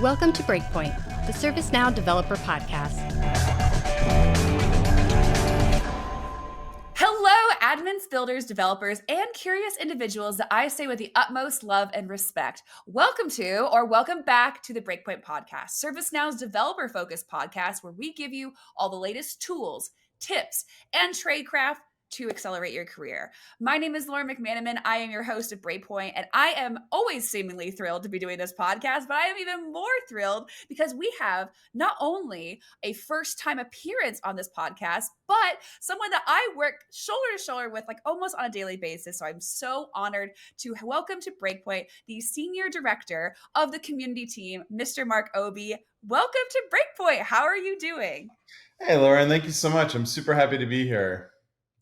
Welcome to Breakpoint, the ServiceNow Developer Podcast. Hello, admins, builders, developers, and curious individuals that I say with the utmost love and respect. Welcome to, or welcome back to the Breakpoint Podcast, ServiceNow's developer-focused podcast where we give you all the latest tools, tips, and tradecraft to accelerate your career. My name is Lauren McManaman. I am your host of Breakpoint, and I am always seemingly thrilled to be doing this podcast, but I am even more thrilled because we have not only a first-time appearance on this podcast, but someone that I work shoulder to shoulder with like almost on a daily basis. So I'm so honored to welcome to Breakpoint the Senior Director of the Community Team, Mr. Mark Obee. Welcome to Breakpoint. How are you doing? Hey, Lauren, thank you so much. I'm super happy to be here.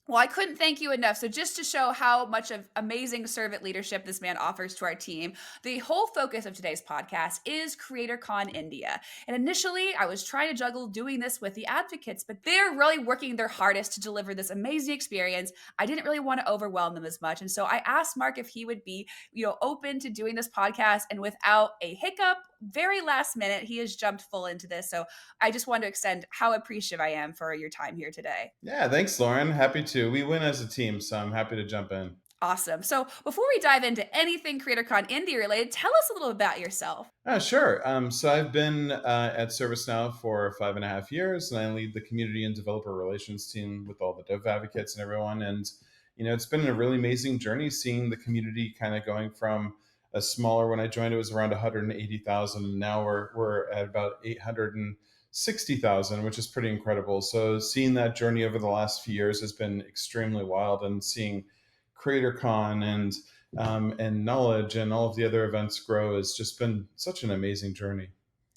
Well, I couldn't thank you enough. So just to show how much of amazing servant leadership this man offers to our team, the whole focus of today's podcast is CreatorCon India. And initially, I was trying to juggle doing this with the advocates, but they're really working their hardest to deliver this amazing experience. I didn't really want to overwhelm them as much. And so I asked Mark if he would be, open to doing this podcast. And without a hiccup, very last minute, he has jumped full into this. So I just want to extend how appreciative I am for your time here today. Yeah, thanks, Lauren. Happy to. We win as a team, so I'm happy to jump in. Awesome. So before we dive into anything CreatorCon India related, tell us a little about yourself. Sure. So I've been at ServiceNow for 5.5 years, and I lead the community and developer relations team with all the dev advocates and everyone. And, it's been a really amazing journey seeing the community kind of going from a smaller, when I joined, it was around 180,000. And now we're at about 860,000, which is pretty incredible. So seeing that journey over the last few years has been extremely wild, and seeing CreatorCon and Knowledge and all of the other events grow has just been such an amazing journey.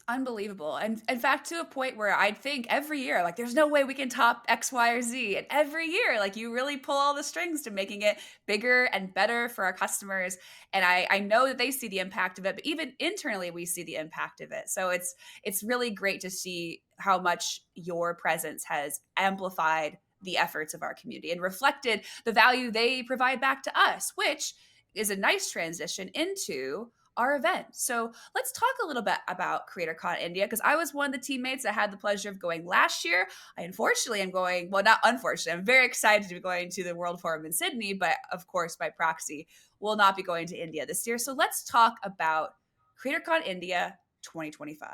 Unbelievable. And in fact, to a point where I think every year, like there's no way we can top X, Y, or Z. And every year, like you really pull all the strings to making it bigger and better for our customers. And I know that they see the impact of it, but even internally, we see the impact of it. So it's really great to see how much your presence has amplified the efforts of our community and reflected the value they provide back to us, which is a nice transition into our event. So let's talk a little bit about CreatorCon India, because I was one of the teammates that had the pleasure of going last year. I unfortunately am going, well, not unfortunately, I'm very excited to be going to the World Forum in Sydney, but of course, by proxy, will not be going to India this year. So let's talk about CreatorCon India 2025.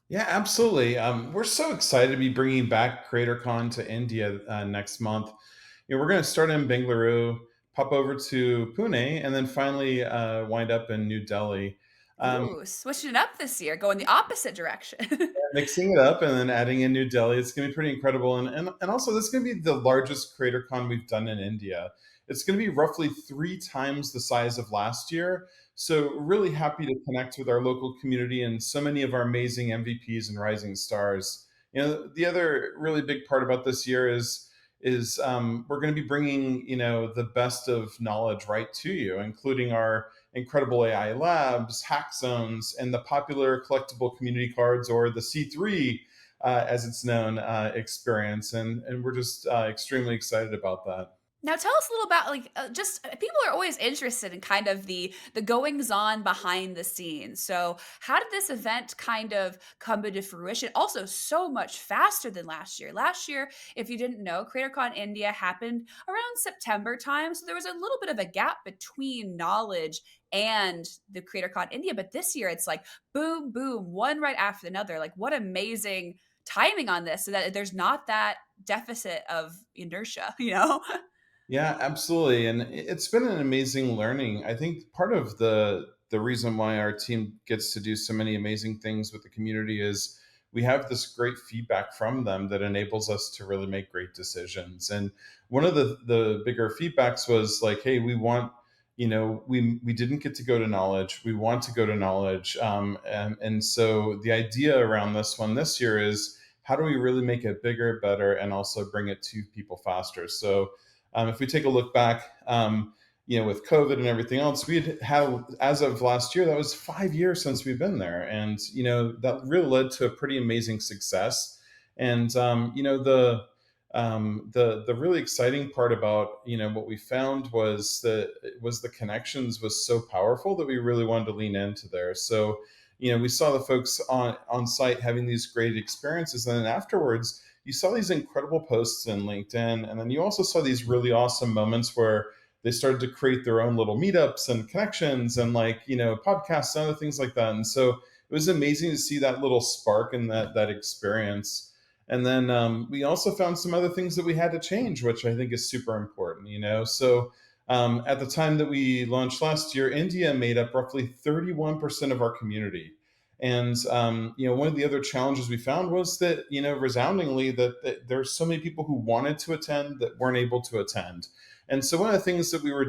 Yeah, absolutely. We're so excited to be bringing back CreatorCon to India next month. We're going to start in Bengaluru, pop over to Pune, and then finally wind up in New Delhi. Switching it up this year, going the opposite direction. Mixing it up and then adding in New Delhi. It's going to be pretty incredible. And also, this is going to be the largest CreatorCon we've done in India. It's going to be roughly 3 times the size of last year. So really happy to connect with our local community and so many of our amazing MVPs and rising stars. The other really big part about this year is we're going to be bringing, the best of knowledge right to you, including our incredible AI labs, HackZones, and the popular collectible community cards, or the C3, as it's known, experience. And we're just extremely excited about that. Now, tell us a little about just people are always interested in kind of the goings on behind the scenes. So how did this event kind of come into fruition? Also, so much faster than last year. Last year, if you didn't know, CreatorCon India happened around September time. So there was a little bit of a gap between Knowledge and the CreatorCon India. But this year, it's like boom, boom, one right after another. Like what amazing timing on this, so that there's not that deficit of inertia, Yeah, absolutely. And it's been an amazing learning. I think part of the reason why our team gets to do so many amazing things with the community is we have this great feedback from them that enables us to really make great decisions. And one of the bigger feedbacks was like, hey, we want, we didn't get to go to Knowledge. We want to go to Knowledge. And so the idea around this one this year is, how do we really make it bigger, better, and also bring it to people faster? So if we take a look back, with COVID and everything else, we'd had, as of last year, that was 5 years since we've been there. And, that really led to a pretty amazing success. And, the really exciting part about, what we found was the connections was so powerful that we really wanted to lean into there. So, we saw the folks on site having these great experiences. And then afterwards, you saw these incredible posts in LinkedIn. And then you also saw these really awesome moments where they started to create their own little meetups and connections and podcasts and other things like that. And so it was amazing to see that little spark in that experience. And then we also found some other things that we had to change, which I think is super important. So at the time that we launched last year, India made up roughly 31% of our community. And one of the other challenges we found was that, resoundingly, that there's so many people who wanted to attend that weren't able to attend. And so one of the things that we were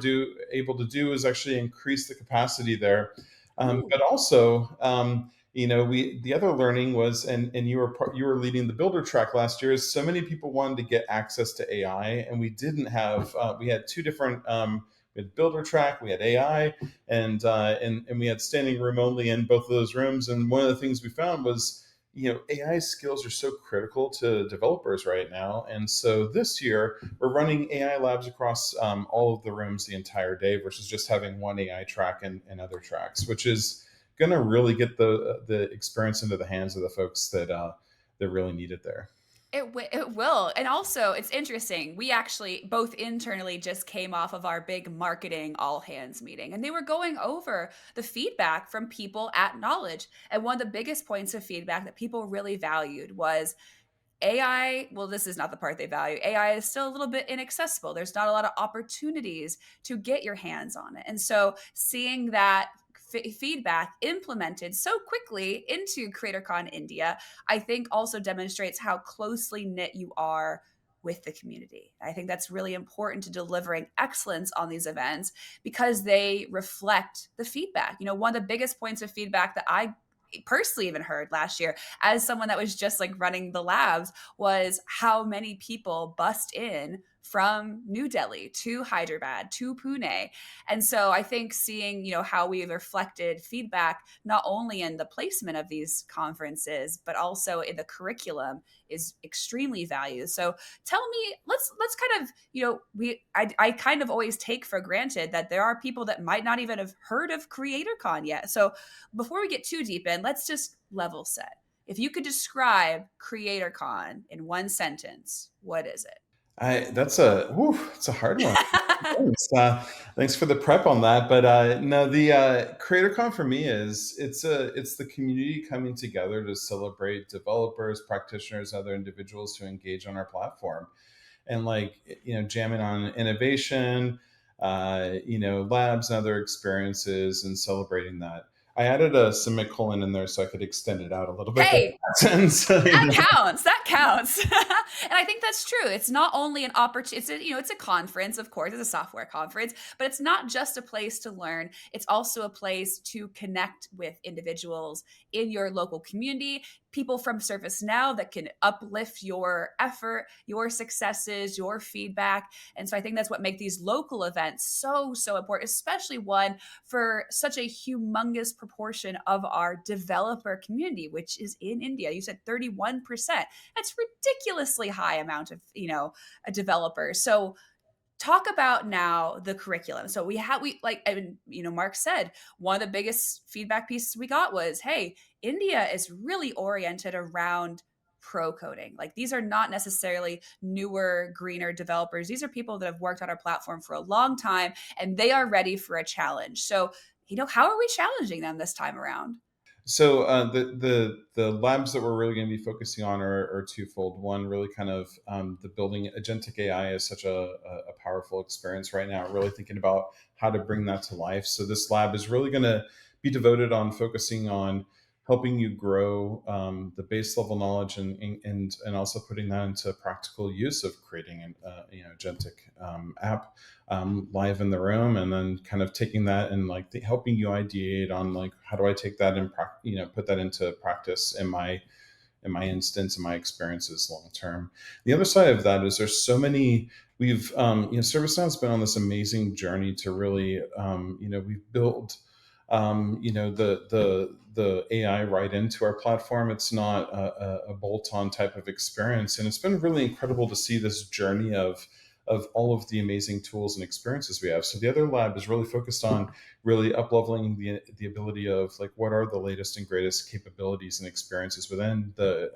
able to do is actually increase the capacity there. But also, the other learning was, and you were leading the builder track last year, is so many people wanted to get access to AI, and we didn't have. We had two different. We had builder track, we had AI, and we had standing room only in both of those rooms. And one of the things we found was, AI skills are so critical to developers right now. And so this year we're running AI labs across all of the rooms the entire day versus just having one AI track and other tracks, which is going to really get the experience into the hands of the folks that really need it there. It will. And also, it's interesting. We actually both internally just came off of our big marketing all hands meeting, and they were going over the feedback from people at Knowledge. And one of the biggest points of feedback that people really valued was AI. Well, this is not the part they value. AI is still a little bit inaccessible. There's not a lot of opportunities to get your hands on it. And so seeing that feedback implemented so quickly into CreatorCon India, I think also demonstrates how closely knit you are with the community. I think that's really important to delivering excellence on these events because they reflect the feedback. One of the biggest points of feedback that I personally even heard last year as someone that was just running the labs was how many people bust in from New Delhi to Hyderabad to Pune. And so I think seeing, how we've reflected feedback not only in the placement of these conferences, but also in the curriculum is extremely valued. So tell me, let's kind of, I kind of always take for granted that there are people that might not even have heard of CreatorCon yet. So before we get too deep in, let's just level set. If you could describe CreatorCon in one sentence, what is it? It's a hard one. Thanks for the prep on that. But no, the CreatorCon for me it's the community coming together to celebrate developers, practitioners, other individuals who engage on our platform, and jamming on innovation, labs and other experiences, and celebrating that. I added a semicolon in there so I could extend it out a little bit. Hey, that counts. That counts. And I think that's true. It's not only an opportunity. It's a conference, of course. It's a software conference, but it's not just a place to learn. It's also a place to connect with individuals in your local community, people from ServiceNow that can uplift your effort, your successes, your feedback. And so I think that's what makes these local events so important, especially one for such a humongous proportion of our developer community, which is in India. You said 31%. That's ridiculously high amount of, developers. So talk about now the curriculum. So Mark said, one of the biggest feedback pieces we got was, hey, India is really oriented around pro coding. These are not necessarily newer, greener developers. These are people that have worked on our platform for a long time and they are ready for a challenge. So, how are we challenging them this time around? So the labs that we're really going to be focusing on are twofold. One, really kind of the building agentic AI is such a powerful experience right now. Really thinking about how to bring that to life. So this lab is really going to be devoted on focusing on helping you grow the base level knowledge and also putting that into practical use of creating an agentic app live in the room, and then kind of taking that and helping you ideate on how do I take that and put that into practice in my instance and my experiences long term. The other side of that is there's so many. We've ServiceNow's been on this amazing journey to really we've built the AI right into our platform. It's not a bolt-on type of experience, and it's been really incredible to see this journey of of all of the amazing tools and experiences we have. So the other lab is really focused on really up-leveling the ability of like what are the latest and greatest capabilities and experiences within the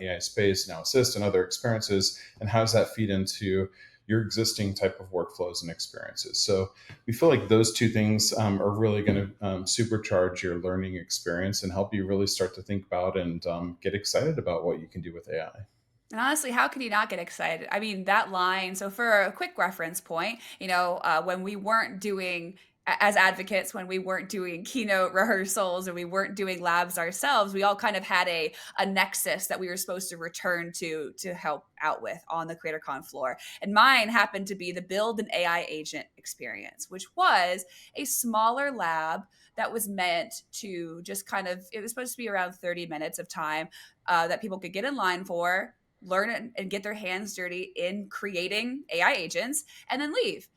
AI space, Now Assist and other experiences, and how does that feed into your existing type of workflows and experiences. So we feel like those two things are really going to supercharge your learning experience and help you really start to think about and get excited about what you can do with AI. And honestly, how could you not get excited? I mean, that line. So, for a quick reference point, when we weren't doing, as advocates, when we weren't doing keynote rehearsals or we weren't doing labs ourselves, we all kind of had a nexus that we were supposed to return to help out with on the CreatorCon floor. And mine happened to be the Build an AI Agent experience, which was a smaller lab that was meant to just it was supposed to be around 30 minutes of time that people could get in line for, learn and get their hands dirty in creating AI agents, and then leave.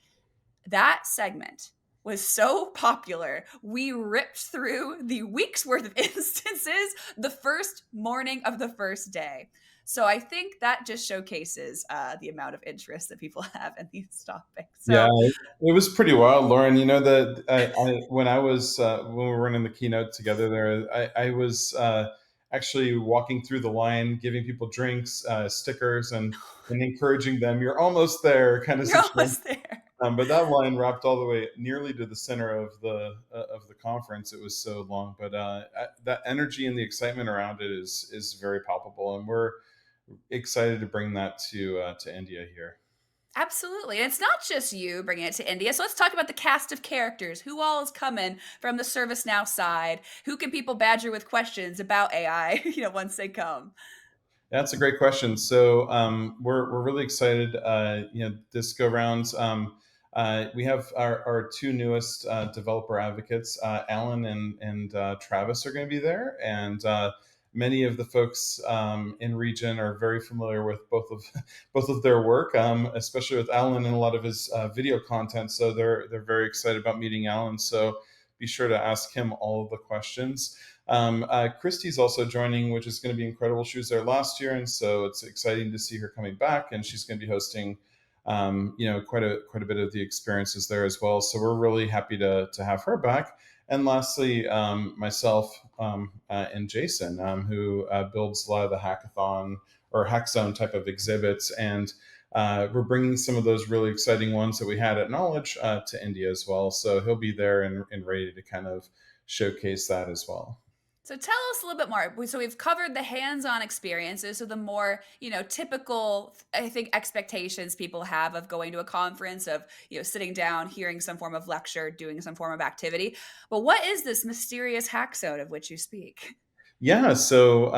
That segment was so popular, we ripped through the week's worth of instances the first morning of the first day. So I think that just showcases the amount of interest that people have in these topics. Yeah, So it was pretty wild, Lauren. You know that when I was when we were running the keynote together there, I was actually walking through the line, giving people drinks, stickers, and encouraging them. You're almost there, kind of you're situation. almost there. But that line wrapped all the way nearly to the center of the conference. It was so long, but that energy and the excitement around it is very palpable, and we're excited to bring that to India here. Absolutely. And it's not just you bringing it to India. So let's talk about the cast of characters. Who all is coming from the ServiceNow side? Who can people badger with questions about AI, once they come? That's a great question. So we're really excited. This go round, we have our two newest developer advocates, Alan and Travis, are going to be there, and many of the folks in region are very familiar with both of their work, especially with Alan and a lot of his video content. So they're very excited about meeting Alan. So be sure to ask him all of the questions. Christy's also joining, which is going to be incredible. She was there last year, and so it's exciting to see her coming back. And she's going to be hosting, quite a bit of the experiences there as well. So we're really happy to have her back. And lastly, myself and Jason, who builds a lot of the hackathon or HackZone type of exhibits, and we're bringing some of those really exciting ones that we had at Knowledge to India as well. So he'll be there and ready to kind of showcase that as well. So tell us a little bit more. So we've covered the hands-on experiences, so the more, typical, I think, expectations people have of going to a conference, of, sitting down, hearing some form of lecture, doing some form of activity. But what is this mysterious hack zone of which you speak? Yeah, so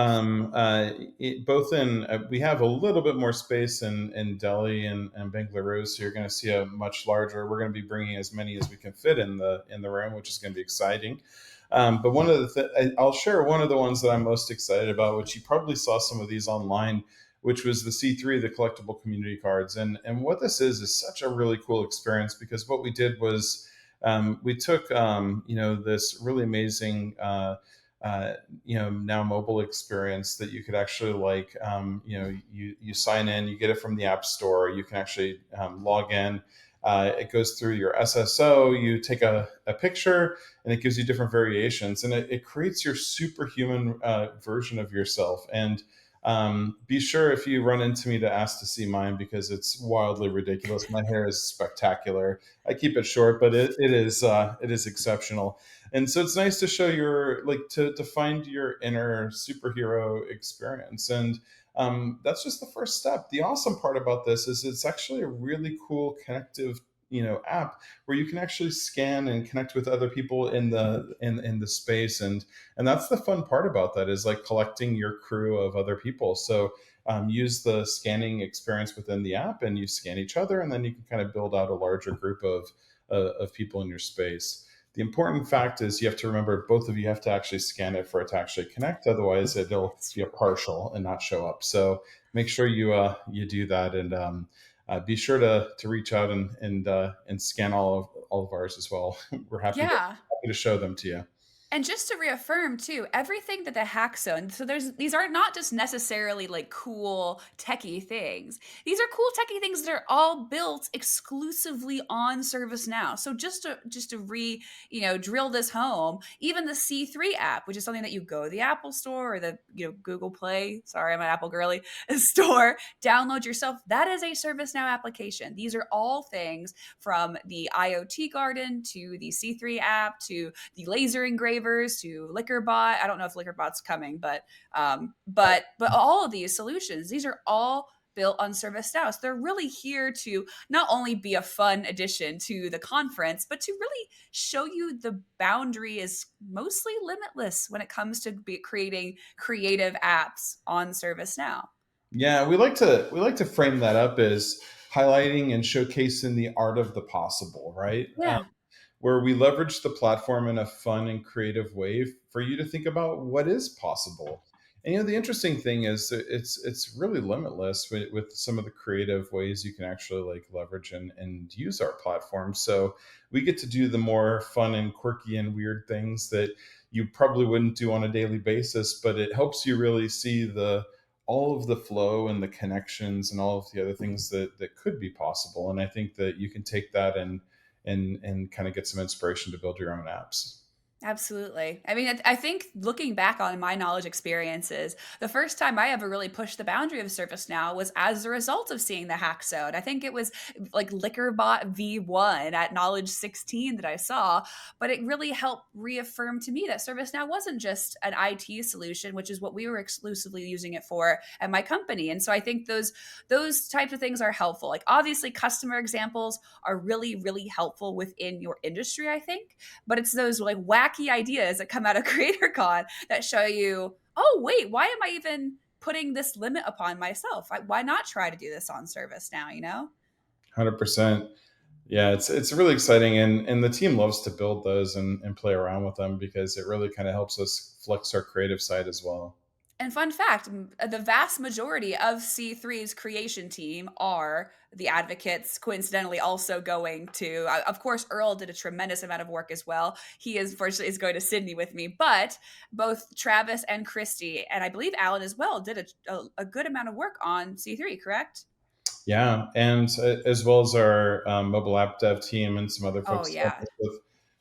we have a little bit more space in Delhi and Bengaluru, so you're going to see a much larger. We're going to be bringing as many as we can fit in the room, which is going to be exciting. But one of I'll share one of the ones that I'm most excited about, which you probably saw some of these online, which was the C3, the collectible community cards. And what this is such a really cool experience, because what we did was we took this really amazing now mobile experience that you could actually you sign in, you get it from the App Store, you can actually log in. It goes through your SSO, you take a picture, and it gives you different variations, and it creates your superhuman version of yourself. And be sure, if you run into me, to ask to see mine, because it's wildly ridiculous. My hair is spectacular. I keep it short, but it is exceptional. And so it's nice to show to find your inner superhero experience. And that's just the first step. The awesome part about this is it's actually a really cool connective app where you can actually scan and connect with other people in the space, and that's the fun part about that, is like collecting your crew of other people. So use the scanning experience within the app, and you scan each other, and then you can kind of build out a larger group of people in your space. The important fact is you have to remember, both of you have to actually scan it for it to actually connect. Otherwise, it'll be a partial and not show up. So make sure you do that, and be sure to reach out and scan all of ours as well. We're happy to show them to you. And just to reaffirm too, everything that the HackZone, so these are not just necessarily like cool techie things. These are cool techie things that are all built exclusively on ServiceNow. So just to drill this home, even the C3 app, which is something that you go to the Apple Store or the Google Play, sorry, I'm an Apple girly, store, download yourself. That is a ServiceNow application. These are all things from the IoT Garden to the C3 app to the laser engravers to LiquorBot. I don't know if LiquorBot's coming, but all of these solutions, these are all built on ServiceNow. So they're really here to not only be a fun addition to the conference, but to really show you the boundary is mostly limitless when it comes to creating creative apps on ServiceNow. Yeah, we like to frame that up as highlighting and showcasing the art of the possible, right? Yeah. Where we leverage the platform in a fun and creative way for you to think about what is possible. And the interesting thing is that it's really limitless with some of the creative ways you can actually like leverage and use our platform. So we get to do the more fun and quirky and weird things that you probably wouldn't do on a daily basis, but it helps you really see the all of the flow and the connections and all of the other things that could be possible. And I think that you can take that and kind of get some inspiration to build your own apps. Absolutely. I mean, I think looking back on my knowledge experiences, the first time I ever really pushed the boundary of ServiceNow was as a result of seeing the hack zone. I think it was like LiquorBot V1 at Knowledge 16 that I saw, but it really helped reaffirm to me that ServiceNow wasn't just an IT solution, which is what we were exclusively using it for at my company. And so I think those types of things are helpful. Like obviously customer examples are really, really helpful within your industry, I think, but it's those like wacky ideas that come out of CreatorCon that show you, oh, wait, why am I even putting this limit upon myself? Why not try to do this on ServiceNow, 100%. Yeah, it's really exciting, and the team loves to build those and play around with them because it really kind of helps us flex our creative side as well. And fun fact, the vast majority of C3's creation team are the advocates, coincidentally also going to, of course, Earl did a tremendous amount of work as well. He is going to Sydney with me, but both Travis and Christy, and I believe Alan as well, did a good amount of work on C3, correct? Yeah, and as well as our mobile app dev team and some other Oh, folks yeah. with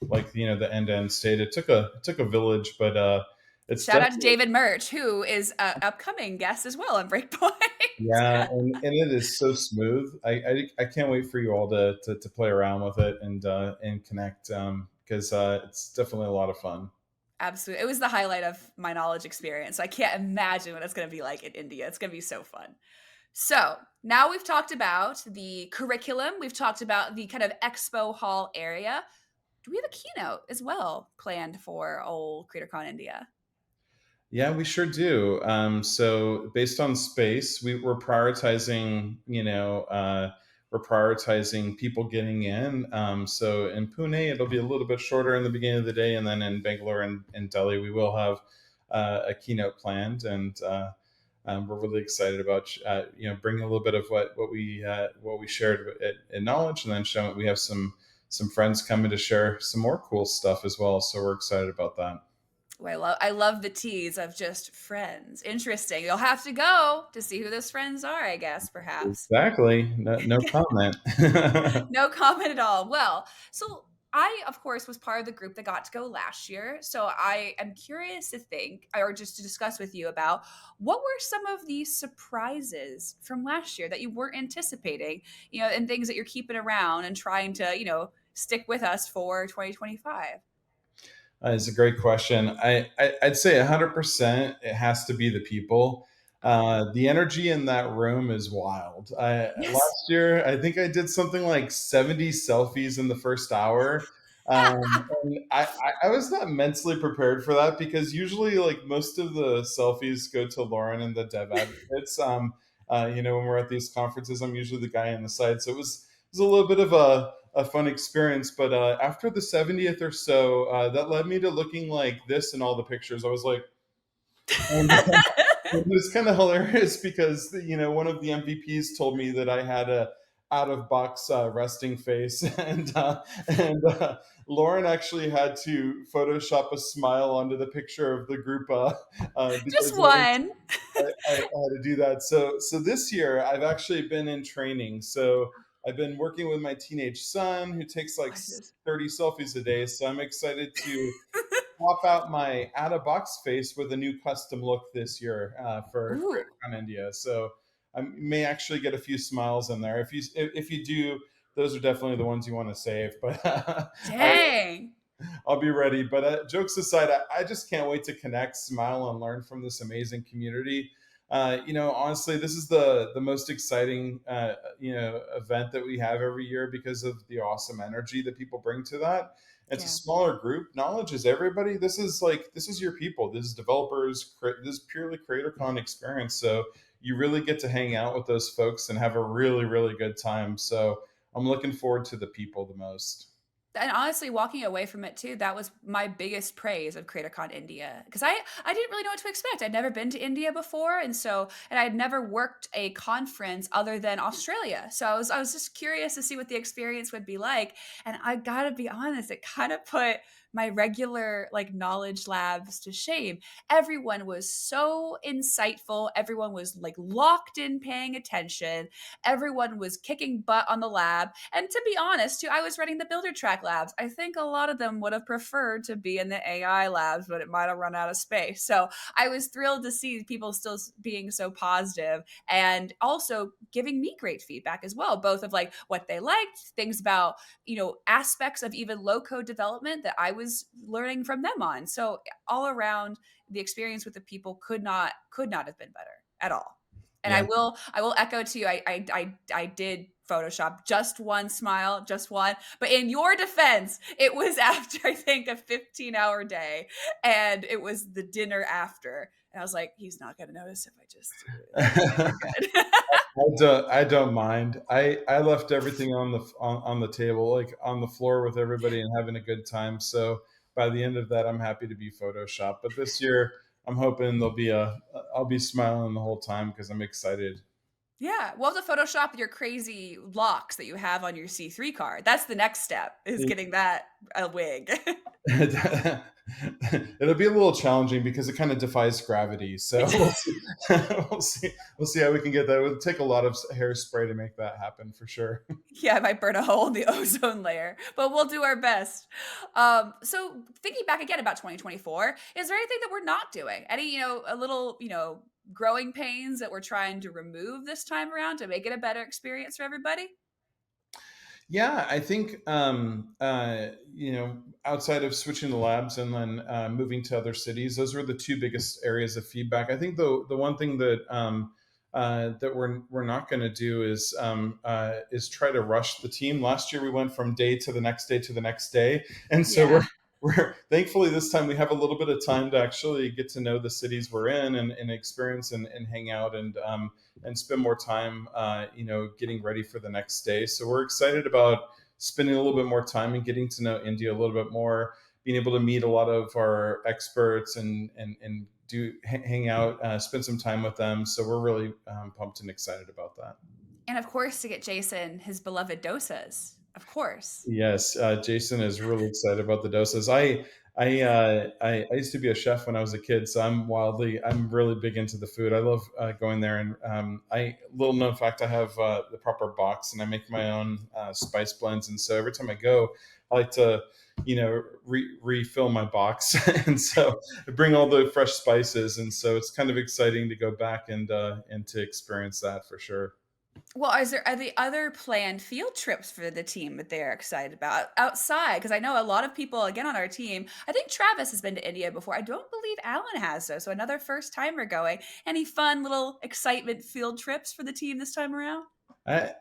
like the end to end state. It took a village, but it's Shout out to definitely. David Murch, who is an upcoming guest as well on Breakpoint. Yeah, and it is so smooth. I can't wait for you all to play around with it and connect because it's definitely a lot of fun. Absolutely. It was the highlight of my knowledge experience. So I can't imagine what it's going to be like in India. It's going to be so fun. So now we've talked about the curriculum. We've talked about the kind of expo hall area. Do we have a keynote as well planned for old CreatorCon India? Yeah, we sure do. So based on space, we're prioritizing, we're prioritizing people getting in. So in Pune, it'll be a little bit shorter in the beginning of the day, and then in Bangalore and Delhi, we will have a keynote planned, and we're really excited about bringing a little bit of what we shared in knowledge, and then showing we have some friends coming to share some more cool stuff as well. So we're excited about that. I love the tease of just friends. Interesting. You'll have to go to see who those friends are, I guess, perhaps. Exactly. No comment. No comment at all. Well, so I, of course, was part of the group that got to go last year. So I am curious to think, or just to discuss with you about what were some of the surprises from last year that you weren't anticipating, and things that you're keeping around and trying to, stick with us for 2025. It's a great question. I'd say 100% it has to be the people. The energy in that room is wild. Yes. Last year, I think I did something like 70 selfies in the first hour. And I was not mentally prepared for that because usually, like most of the selfies go to Lauren and the dev advocates. When we're at these conferences, I'm usually the guy on the side. So it was a little bit of a fun experience. But after the 70th or so, that led me to looking like this in all the pictures. I was like, and it was kind of hilarious because one of the MVPs told me that I had out of box resting face, and Lauren actually had to Photoshop a smile onto the picture of the group Just because one. I had to do that. So this year I've actually been in training. So I've been working with my teenage son who takes like Gorgeous. 30 selfies a day. So I'm excited to swap out my out of box face with a new custom look this year for Ooh, CreatorCon India. So I may actually get a few smiles in there. If you do, those are definitely the ones you want to save. But dang. I'll be ready. But jokes aside, I just can't wait to connect, smile, and learn from this amazing community. Honestly, this is the most exciting event that we have every year because of the awesome energy that people bring to that. It's a Yeah. smaller group. Knowledge is everybody. This is your people. This is developers. This is purely CreatorCon experience. So you really get to hang out with those folks and have a really, really good time. So I'm looking forward to the people the most. And honestly, walking away from it too, that was my biggest praise of CreatorCon India, because I didn't really know what to expect. I'd never been to India before, and I had never worked a conference other than Australia. So I was just curious to see what the experience would be like. And I gotta be honest, it kind of put my regular like knowledge labs to shame. Everyone was so insightful. Everyone was like locked in paying attention. Everyone was kicking butt on the lab. And to be honest, too, I was running the builder track labs. I think a lot of them would have preferred to be in the AI labs, but it might have run out of space. So I was thrilled to see people still being so positive and also giving me great feedback as well, both of like what they liked, things about, aspects of even low code development that I was learning from them on. So all around, the experience with the people could not have been better at all. And I Yeah. will echo to you. I did Photoshop just one smile, just one. But in your defense, it was after I think a 15-hour day, and it was the dinner after. And I was like, he's not gonna notice if I just do it. Okay, we're good. I don't mind. I left everything on the table, like on the floor with everybody and having a good time. So by the end of that, I'm happy to be Photoshopped. But this year, I'm hoping I'll be smiling the whole time because I'm excited. Yeah, we'll have to Photoshop your crazy locks that you have on your C3 card. That's the next step, is getting that a wig. It'll be a little challenging because it kind of defies gravity. So we'll see. We'll see how we can get that. It would take a lot of hairspray to make that happen for sure. Yeah, it might burn a hole in the ozone layer, but we'll do our best. So thinking back again about 2024, is there anything that we're not doing? Any, a little, growing pains that we're trying to remove this time around to make it a better experience for everybody? Yeah, I think outside of switching the labs and then moving to other cities, those were the two biggest areas of feedback. I think the one thing that we're not going to do is try to rush the team. Last year we went from day to the next day to the next day, and so Yeah. we're thankfully this time we have a little bit of time to actually get to know the cities we're in and experience and hang out and spend more time, getting ready for the next day. So we're excited about spending a little bit more time and getting to know India a little bit more, being able to meet a lot of our experts and do hang out, spend some time with them. So we're really pumped and excited about that. And of course, to get Jason his beloved dosas. Of course. Yes, Jason is really excited about the doses. I used to be a chef when I was a kid, so I'm really big into the food. I love going there, and little known fact, I have the proper box, and I make my own spice blends, and so every time I go, I like to refill my box, and so I bring all the fresh spices, and so it's kind of exciting to go back and to experience that for sure. Well, are the other planned field trips for the team that they're excited about outside? Because I know a lot of people, again, on our team, I think Travis has been to India before. I don't believe Alan has, though. So another first timer going. Any fun little excitement field trips for the team this time around? I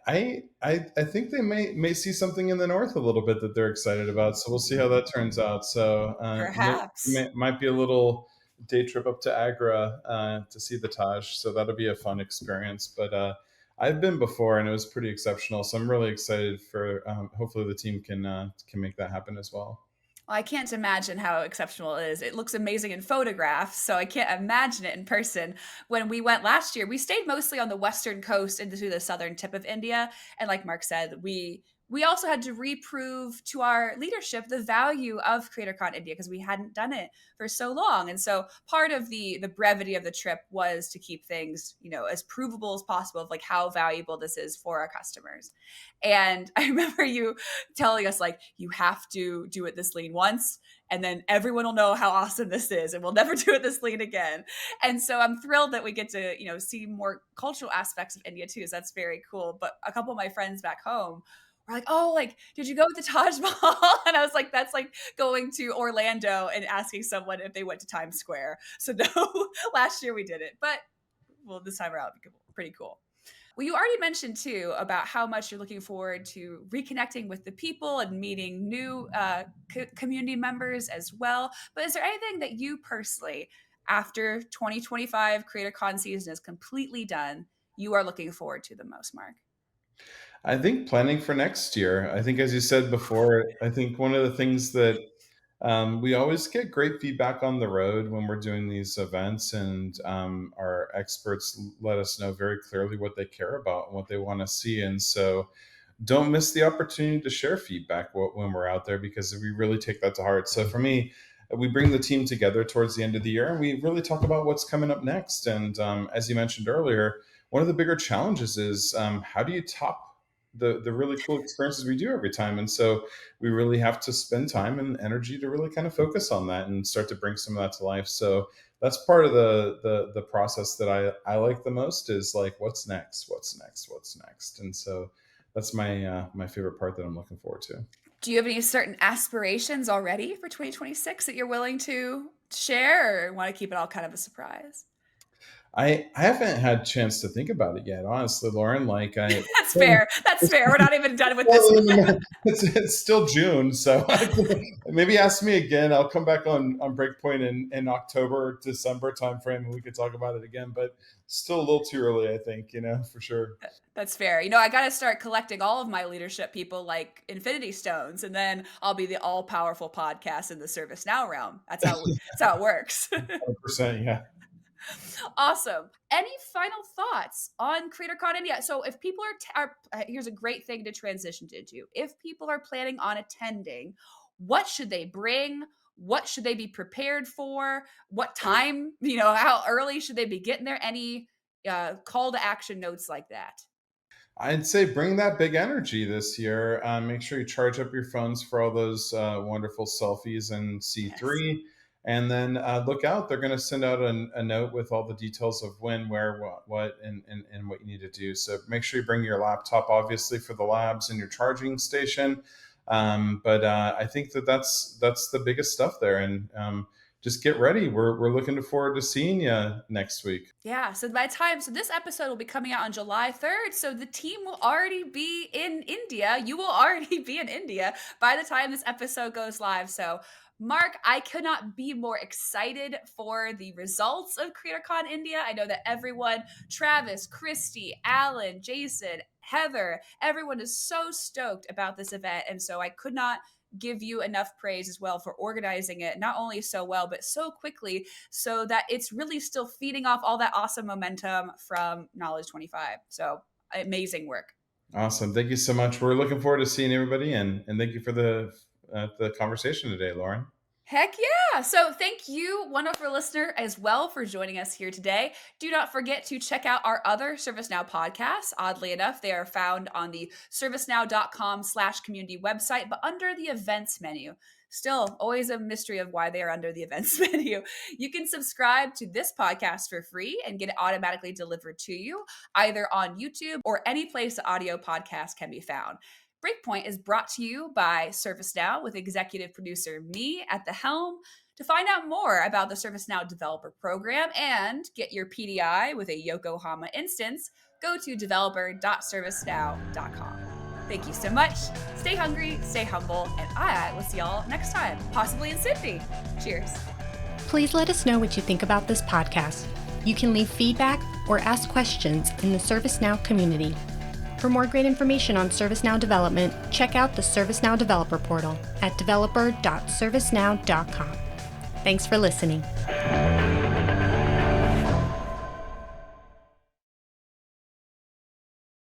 think they may see something in the north a little bit that they're excited about. So we'll see how that turns out. So Perhaps. might be a little day trip up to Agra to see the Taj. So that'll be a fun experience. But I've been before and it was pretty exceptional. So I'm really excited for hopefully the team can make that happen as well. I can't imagine how exceptional it is. It looks amazing in photographs, so I can't imagine it in person. When we went last year, we stayed mostly on the western coast into the southern tip of India. And like Mark said, we also had to reprove to our leadership the value of CreatorCon India because we hadn't done it for so long. And so part of the brevity of the trip was to keep things, as provable as possible of like how valuable this is for our customers. And I remember you telling us like, you have to do it this lean once, and then everyone will know how awesome this is, and we'll never do it this lean again. And so I'm thrilled that we get to, see more cultural aspects of India too. So that's very cool. But a couple of my friends back home were like, oh, like, did you go with the Taj Mahal? And I was like, that's like going to Orlando and asking someone if they went to Times Square. So no, last year we did it, but well, this time around, pretty cool. Well, you already mentioned too about how much you're looking forward to reconnecting with the people and meeting new community members as well. But is there anything that you personally, after 2025 CreatorCon season is completely done, you are looking forward to the most, Mark? I think planning for next year. I think, as you said before, I think one of the things that we always get great feedback on the road when we're doing these events, and our experts let us know very clearly what they care about and what they want to see. And so don't miss the opportunity to share feedback when we're out there, because we really take that to heart. So for me, we bring the team together towards the end of the year and we really talk about what's coming up next. And as you mentioned earlier, one of the bigger challenges is how do you top the really cool experiences we do every time? And so we really have to spend time and energy to really kind of focus on that and start to bring some of that to life. So that's part of the process that I like the most, is like, what's next? And so that's my favorite part that I'm looking forward to. Do you have any certain aspirations already for 2026 that you're willing to share, or want to keep it all kind of a surprise? I haven't had a chance to think about it yet, honestly, Lauren. Like That's fair. We're not even done with this. It's still June, so maybe ask me again. I'll come back on Breakpoint in October, December timeframe, and we could talk about it again. But still a little too early, I think. For sure. That's fair. I got to start collecting all of my leadership people like Infinity Stones, and then I'll be the all-powerful podcast in the ServiceNow realm. That's how it works. 100%, yeah. Awesome. Any final thoughts on CreatorCon India? So if people are here's a great thing to transition into. If people are planning on attending, what should they bring? What should they be prepared for? What time? How early should they be getting there? Any call to action notes like that? I'd say bring that big energy this year. Make sure you charge up your phones for all those wonderful selfies in C3. Yes. And then look out. They're going to send out a note with all the details of when, where, what, and what you need to do. So make sure you bring your laptop, obviously, for the labs and your charging station. But I think that's the biggest stuff there. And just get ready. We're looking forward to seeing you next week. Yeah. So this episode will be coming out on July 3rd. So the team will already be in India. You will already be in India by the time this episode goes live. So Mark, I could not be more excited for the results of CreatorCon India. I know that everyone, Travis, Christy, Alan, Jason, Heather, everyone is so stoked about this event. And so I could not give you enough praise as well for organizing it, not only so well, but so quickly, so that it's really still feeding off all that awesome momentum from Knowledge 25. So amazing work. Awesome. Thank you so much. We're looking forward to seeing everybody, and thank you for the conversation today, Lauren. Heck yeah. So thank you, wonderful listener, as well for joining us here today. Do not forget to check out our other ServiceNow podcasts. Oddly enough, they are found on the servicenow.com/community website, but under the events menu. Still, always a mystery of why they are under the events menu. You can subscribe to this podcast for free and get it automatically delivered to you, either on YouTube or any place the audio podcast can be found. Breakpoint is brought to you by ServiceNow with executive producer me at the helm. To find out more about the ServiceNow Developer Program and get your PDI with a Yokohama instance, go to developer.servicenow.com. Thank you so much. Stay hungry, stay humble, and I will see y'all next time, possibly in Sydney. Cheers. Please let us know what you think about this podcast. You can leave feedback or ask questions in the ServiceNow community. For more great information on ServiceNow development, check out the ServiceNow Developer Portal at developer.servicenow.com. Thanks for listening.